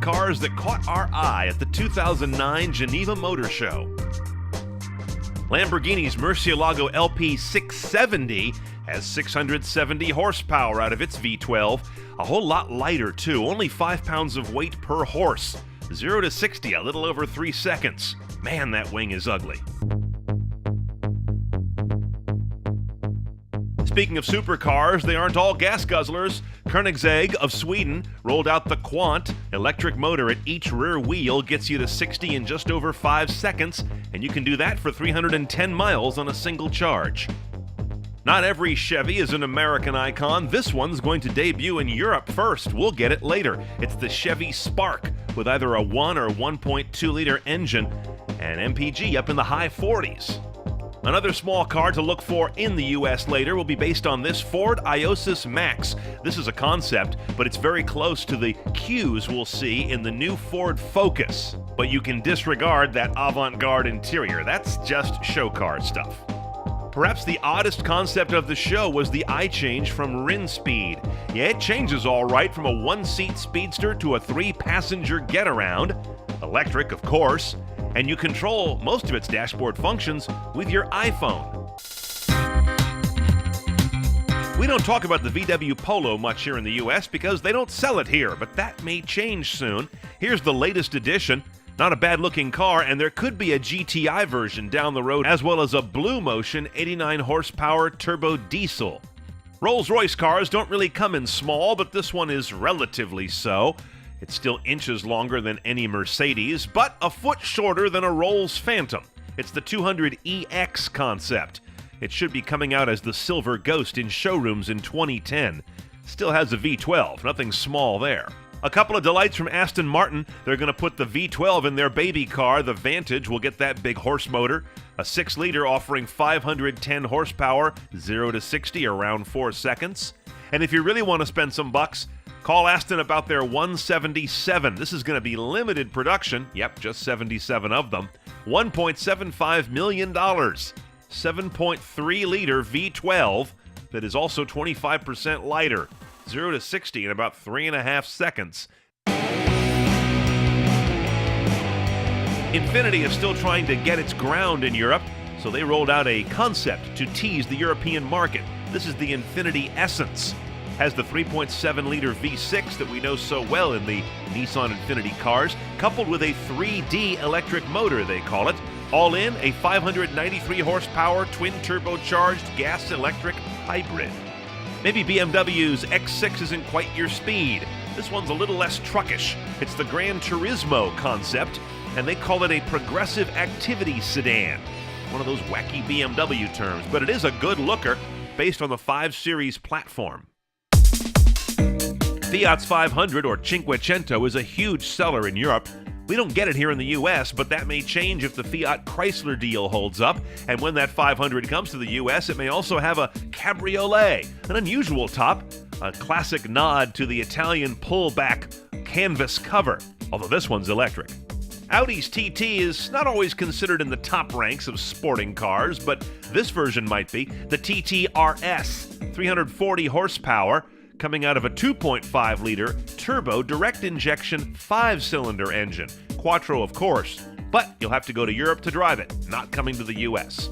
supercars that caught our eye at the 2009 Geneva Motor Show. Lamborghini's Murcielago LP 670 has 670 horsepower out of its V12. A whole lot lighter, too. Only 5 pounds of weight per horse. 0 to 60, a little over 3 seconds. Man, that wing is ugly. Speaking of supercars, they aren't all gas guzzlers. Koenigsegg of Sweden rolled out the Quant. Electric motor at each rear wheel gets you to 60 in just over 5 seconds, and you can do that for 310 miles on a single charge. Not every Chevy is an American icon. This one's going to debut in Europe first. We'll get it later. It's the Chevy Spark with either a 1 or 1.2-liter engine and MPG up in the high 40s. Another small car to look for in the U.S. later will be based on this Ford Iosis Max. This is a concept, but it's very close to the cues we'll see in the new Ford Focus. But you can disregard that avant-garde interior. That's just show car stuff. Perhaps the oddest concept of the show was the iChange from Rinspeed. Yeah, it changes all right from a 1-seat speedster to a 3-passenger get-around. Electric, of course. And you control most of its dashboard functions with your iPhone. We don't talk about the VW Polo much here in the US because they don't sell it here, but that may change soon. Here's the latest edition. Not a bad-looking car, and there could be a GTI version down the road, as well as a Blue Motion 89-horsepower turbo diesel. Rolls-Royce cars don't really come in small, but this one is relatively so. It's still inches longer than any Mercedes, but a foot shorter than a Rolls Phantom. It's the 200EX concept. It should be coming out as the Silver Ghost in showrooms in 2010. Still has a V12, nothing small there. A couple of delights from Aston Martin. They're going to put the V12 in their baby car. The Vantage will get that big horse motor. A 6-liter offering 510 horsepower, 0 to 60 around 4 seconds. And if you really want to spend some bucks, call Aston about their 177. This is going to be limited production. Yep, just 77 of them. $1.75 million. 7.3-liter V12 that is also 25% lighter. 0 to 60 in about 3.5 seconds. Infiniti is still trying to get its ground in Europe, so they rolled out a concept to tease the European market. This is the Infiniti Essence. Has the 3.7-liter V6 that we know so well in the Nissan Infiniti cars, coupled with a 3D electric motor, they call it. All in, a 593-horsepower twin-turbocharged gas-electric hybrid. Maybe BMW's X6 isn't quite your speed. This one's a little less truckish. It's the Gran Turismo concept, and they call it a progressive activity sedan. One of those wacky BMW terms, but it is a good looker based on the 5 Series platform. Fiat's 500, or Cinquecento, is a huge seller in Europe. We don't get it here in the U.S., but that may change if the Fiat Chrysler deal holds up. And when that 500 comes to the U.S., it may also have a cabriolet, an unusual top, a classic nod to the Italian pullback canvas cover, although this one's electric. Audi's TT is not always considered in the top ranks of sporting cars, but this version might be. The TT RS, 340 horsepower, coming out of a 2.5-liter turbo direct injection 5-cylinder engine. Quattro, of course, but you'll have to go to Europe to drive it, not coming to the U.S.